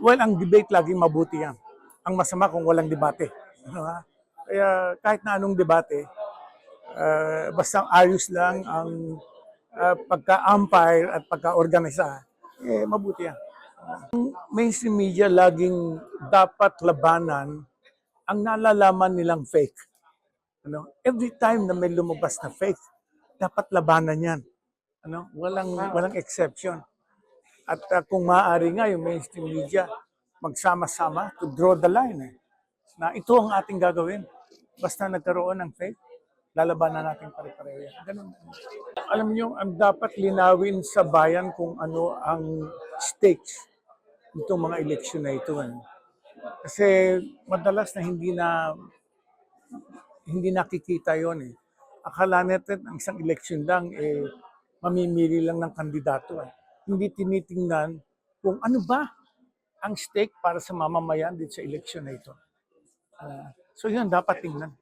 Well, ang debate laging mabuti yan. Ang masama kung walang debate. Ano, ha? Kaya kahit na anong debate, basta ayos lang ang pagka-umpire at pagka-organisa, mabuti yan. Mainstream media laging dapat labanan ang nalalaman nilang fake. Ano? Every time na may lumabas na fake, dapat labanan yan. Ano? Walang exception. At kung maaari nga yung mainstream media, magsama-sama to draw the line. Na ito ang ating gagawin. Basta nagkaroon ng fake, lalabanan natin pare-pareho yan. Ganun. Alam niyo, ang dapat linawin sa bayan kung ano ang stakes nitong mga eleksyon na ito. Kasi madalas na hindi nakikita yon. Akala natin ang isang election lang, mamimili lang ng kandidato. Hindi tinitingnan kung ano ba ang stake para sa mamamayan dito sa election na ito. So yun, dapat tingnan.